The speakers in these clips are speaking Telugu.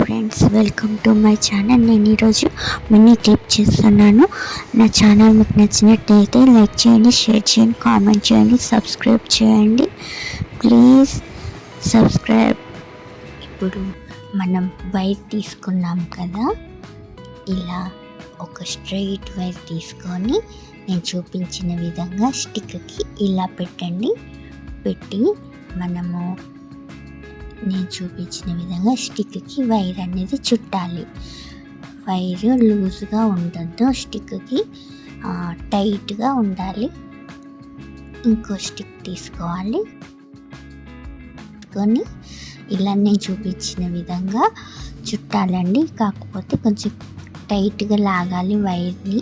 Friends, welcome to my channel. నేను ఈరోజు మినీ క్లిప్ చేస్తున్నాను. నా ఛానల్ మీకు నచ్చినట్టయితే లైక్ చేయండి, షేర్ చేయండి, కామెంట్ చేయండి, సబ్స్క్రైబ్ చేయండి. Please subscribe. ఇప్పుడు మనం వైర్ తీసుకున్నాం కదా, ఇలా ఒక స్ట్రైట్ వైర్ తీసుకొని నేను చూపించిన విధంగా స్టిక్కి ఇలా పెట్టండి. పెట్టి నేను చూపించిన విధంగా స్టిక్కి వైర్ అనేది చుట్టాలి. వైర్ లూజ్గా ఉండద్దు, స్టిక్కి టైట్గా ఉండాలి. ఇంకో స్టిక్ తీసుకోవాలి. ఇలా నేను చూపించిన విధంగా చుట్టాలండి. కాకపోతే కొంచెం టైట్గా లాగాలి, వైర్ని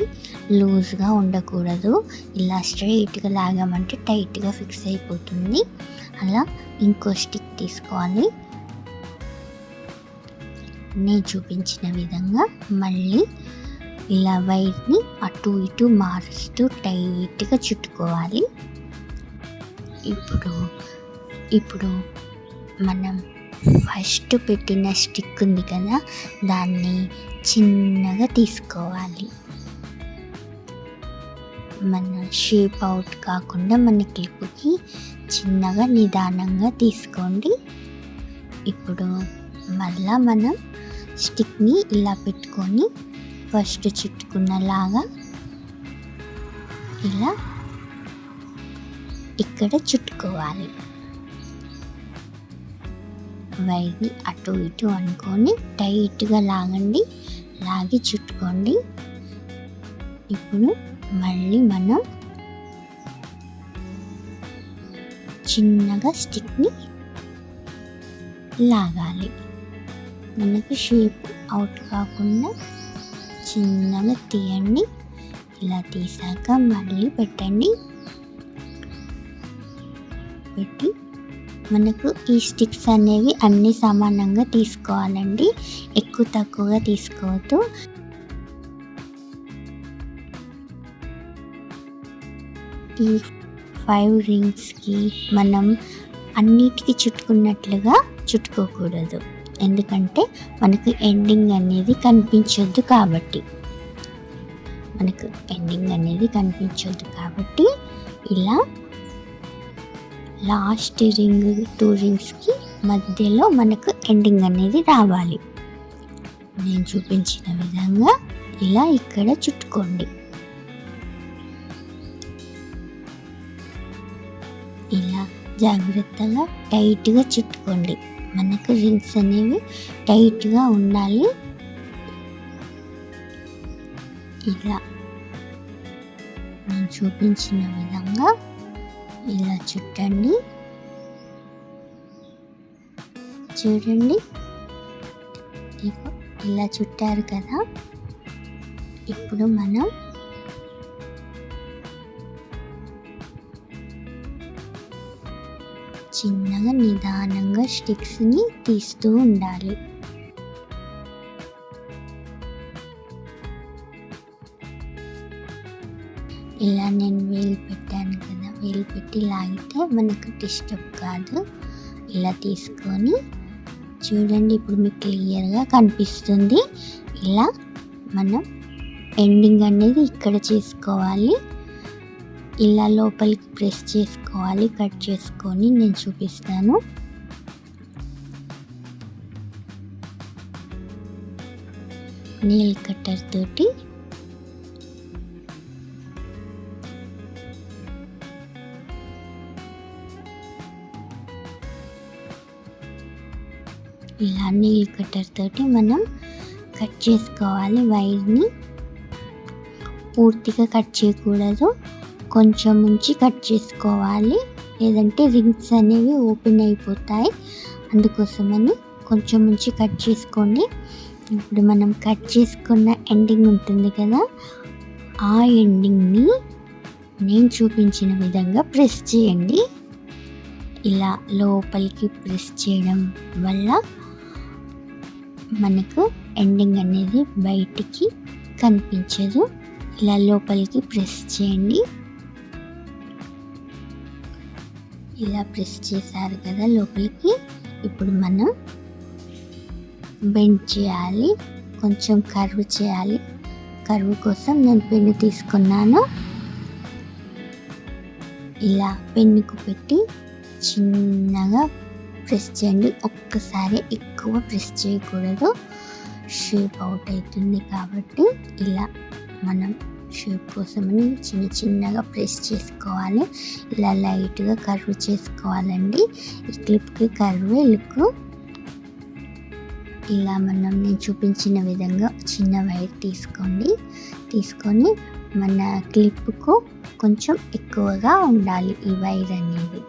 లూజ్గా ఉండకూడదు. ఇలా స్ట్రైట్గా లాగామంటే టైట్గా ఫిక్స్ అయిపోతుంది. అలా ఇంకో స్టిక్ తీసుకోవాలి. నేను చూపించిన విధంగా మళ్ళీ ఇలా వైర్ని అటు ఇటు మారుస్తూ టైట్గా చుట్టుకోవాలి. ఇప్పుడు మనం ఫస్ట్ పెట్టిన స్టిక్ ఉంది కదా, దాన్ని చిన్నగా తీసుకోవాలి. మన షేప్ అవుట్ కాకుండా మన క్లిప్కి చిన్నగా నిదానంగా తీసుకోండి. ఇప్పుడు మళ్ళా మనం స్టిక్ని ఇలా పెట్టుకొని ఫస్ట్ చుట్టుకున్నలాగా ఇలా ఇక్కడ చుట్టుకోవాలి. వైర్ని అటు ఇటు అనుకొని టైట్గా లాగండి, లాగి చుట్టుకోండి. ఇప్పుడు మళ్ళీ మనం చిన్నగా స్టిక్ని లాగాలి. మనకి షేప్ అవుట్ కాకుండా చిన్నగా తీయండి. ఇలా తీసాక మళ్ళీ పెట్టండి. పెట్టి మనకు ఈ స్టిక్స్ అనేవి అన్నీ సమానంగా తీసుకోవాలండి, ఎక్కువ తక్కువగా తీసుకోవద్దు. ఈ 5 రింగ్స్కి మనం అన్నిటికీ చుట్టుకున్నట్లుగా చుట్టుకోకూడదు, ఎందుకంటే మనకు ఎండింగ్ అనేది కనిపించొద్దు కాబట్టి. ఇలా లాస్ట్ రింగ్ 2 రింగ్స్కి మధ్యలో మనకు ఎండింగ్ అనేది రావాలి. నేను చూపించిన విధంగా ఇలా ఇక్కడ చుట్టుకోండి. ఇలా జాగ్రత్తగా టైట్గా చుట్టుకోండి. మనకు రింగ్స్ అనేవి టైట్గా ఉండాలి. ఇలా నేను చూపించిన విధంగా ఇలా చుట్టండి. చూడండి, ఇలా చుట్టారు కదా. ఇప్పుడు మనం చిన్నగా నిదానంగా స్టిక్స్ని తీస్తూ ఉండాలి. ఇలా నేను వేలు పెట్టాను కదా, వేలు పెట్టి లాగితే మనకు డిస్టర్బ్ కాదు. ఇలా తీసుకొని చూడండి, ఇప్పుడు మీకు క్లియర్గా కనిపిస్తుంది. ఇలా మనం ఎండింగ్ అనేది ఇక్కడ చేసుకోవాలి. ఇలా లోపలికి ప్రెస్ చేసుకోవాలి, కట్ చేసుకొని నేను చూపిస్తాను. నీల్ కట్టర్ తోటి ఇలా నీల్ కట్టర్ తోటి మనం కట్ చేసుకోవాలి. వైర్ని పూర్తిగా కట్ చేయకూడదు, కొంచెం ఉంచి కట్ చేసుకోవాలి, లేదంటే రింగ్స్ అనేవి ఓపెన్ అయిపోతాయి. అందుకోసమని కొంచెం ఉంచి కట్ చేసుకోండి. ఇప్పుడు మనం కట్ చేసుకున్న ఎండింగ్ ఉంటుంది కదా, ఆ ఎండింగ్ని నేను చూపించిన విధంగా ప్రెస్ చేయండి. ఇలా లోపలికి ప్రెస్ చేయడం వల్ల మనకు ఎండింగ్ అనేది బయటికి కనిపించదు. ఇలా లోపలికి ప్రెస్ చేయండి. ఇలా ప్రెస్ చేశారు కదా లోపలికి. ఇప్పుడు మనం బెండ్ చేయాలి, కొంచెం కర్వ్ చేయాలి. కర్వ్ కోసం నేను పెన్ను తీసుకున్నాను. ఇలా పెన్నుకు పెట్టి చిన్నగా ప్రెస్ చేయండి. ఒక్కసారి ఎక్కువ ప్రెస్ చేయకూడదు, షేప్ అవుట్ అవుతుంది కాబట్టి. ఇలా మనం షేప్ కోసమని చిన్నగా ప్రెస్ చేసుకోవాలి. ఇలా లైట్గా కర్వ్ చేసుకోవాలండి. ఈ క్లిప్కి కర్వ్ లుక్. ఇలా నేను చూపించిన విధంగా చిన్న వైర్ తీసుకొని మన క్లిప్కు కొంచెం ఎక్కువగా ఉండాలి ఈ వైర్ అనేది.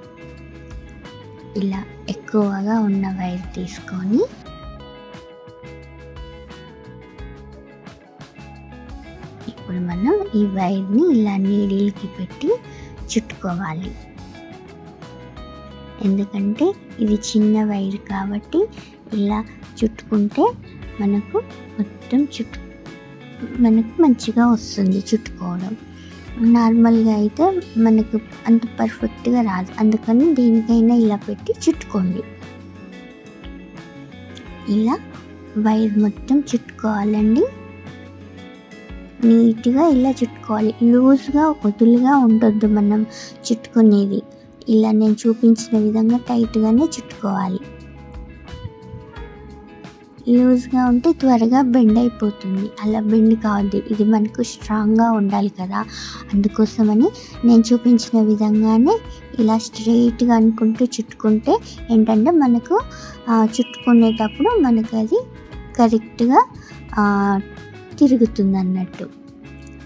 ఇలా ఎక్కువగా ఉన్న వైర్ తీసుకొని ఇప్పుడు మనం ఈ వైర్ని ఇలా నీడిల్కి పెట్టి చుట్టుకోవాలి. ఎందుకంటే ఇది చిన్న వైర్ కాబట్టి ఇలా చుట్టుకుంటే మనకు మంచిగా వస్తుంది చుట్టుకోవడం. నార్మల్గా అయితే మనకు అంత పర్ఫెక్ట్గా రాదు, అందుకని దేనికైనా ఇలా పెట్టి చుట్టుకోండి. ఇలా వైర్ మొత్తం చుట్టుకోవాలండి. నీట్గా ఇలా చుట్టుకోవాలి. లూజ్గా వదులుగా ఉండొద్దు మనం చుట్టుకునేది. ఇలా నేను చూపించిన విధంగా టైట్గానే చుట్టుకోవాలి. లూజ్గా ఉంటే త్వరగా బెండ్ అయిపోతుంది. అలా బెండ్ కావద్దు, ఇది మనకు స్ట్రాంగ్గా ఉండాలి కదా. అందుకోసమని నేను చూపించిన విధంగానే ఇలా స్ట్రెయిట్గా అనుకుంటూ చుట్టుకుంటే ఏంటంటే మనకు చుట్టుకునేటప్పుడు మనకు అది కరెక్ట్గా తిరుగుతుంది అన్నట్టు,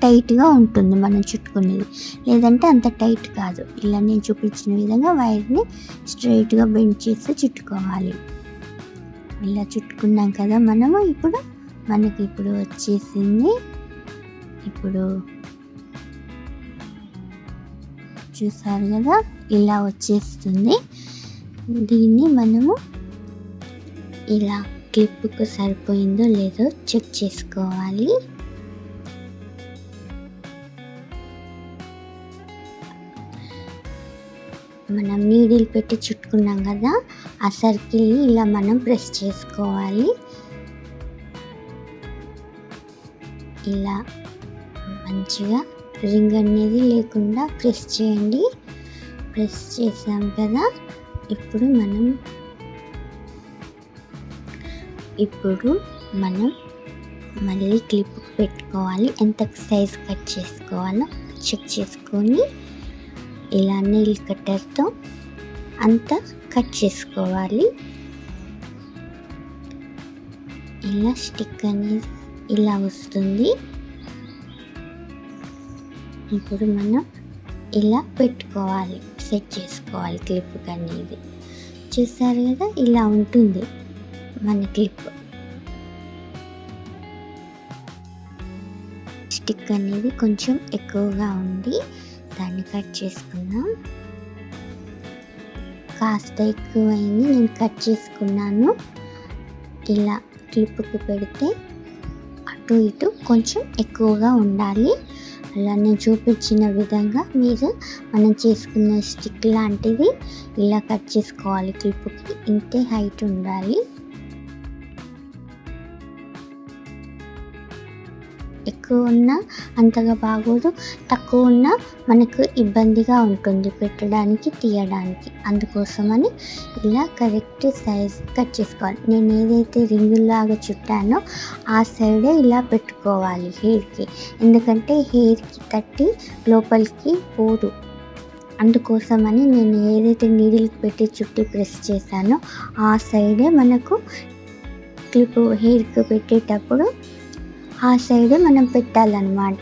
టైట్గా ఉంటుంది మనం చుట్టుకునేది. లేదంటే అంత టైట్ కాదు. ఇలా నేను చూపించిన విధంగా వైర్ని స్ట్రెయిట్గా బెండ్ చేసి చుట్టుకోవాలి. ఇలా చుట్టుకున్నాం కదా మనము. మనకి ఇప్పుడు వచ్చేసింది. ఇప్పుడు చూసారు కదా, ఇలా వచ్చేస్తుంది. దీన్ని మనము ఇలా క్లిప్కు సరిపోయిందో లేదో చెక్ చేసుకోవాలి. మనం నీడిల్ పెట్టి చుట్టుకున్నాం కదా, ఆ సర్కిల్ని ఇలా మనం ప్రెస్ చేసుకోవాలి. ఇలా మంచిగా రింగ్ అనేది లేకుండా ప్రెస్ చేయండి. ప్రెస్ చేసాం కదా, ఇప్పుడు మనం మళ్ళీ క్లిప్ పెట్టుకోవాలి. ఎంత సైజ్ కట్ చేసుకోవాలో చెక్ చేసుకొని ఇలా నెయిల్ కట్టర్తో అంతా కట్ చేసుకోవాలి. ఇలా స్టిక్ అనేది ఇలా వస్తుంది. ఇప్పుడు మనం ఇలా పెట్టుకోవాలి, సెట్ చేసుకోవాలి క్లిప్ అనేది. చూసారు కదా, ఇలా ఉంటుంది మన క్లిప్. స్టిక్ అనేది కొంచెం ఎక్కువగా ఉంది, దాన్ని కట్ చేసుకుందాం. కాస్త ఎక్కువైంది, నేను కట్ చేసుకున్నాను. ఇలా క్లిప్కి పెడితే అటు ఇటు కొంచెం ఎక్కువగా ఉండాలి. అలా నేను చూపించిన విధంగా మనం చేసుకున్న స్టిక్ లాంటిది ఇలా కట్ చేసుకోవాలి. క్లిప్కి ఇంతే హైట్ ఉండాలి. ఎక్కువ ఉన్నా అంతగా బాగోదు, తక్కువ ఉన్నా మనకు ఇబ్బందిగా ఉంటుంది పెట్టడానికి తీయడానికి. అందుకోసమని ఇలా కరెక్ట్ సైజ్ కట్ చేసుకోవాలి. నేను ఏదైతే రింగులాగా చుట్టానో ఆ సైడే ఇలా పెట్టుకోవాలి హెయిర్కి. ఎందుకంటే హెయిర్కి తట్టి లోపలికి పోదు. అందుకోసమని నేను ఏదైతే నీడిల్కి పెట్టి చుట్టి ప్రెస్ చేశానో ఆ సైడే మనకు క్లిప్ హెయిర్కి పెట్టేటప్పుడు ఆ సైడే మనం పెట్టాలన్నమాట.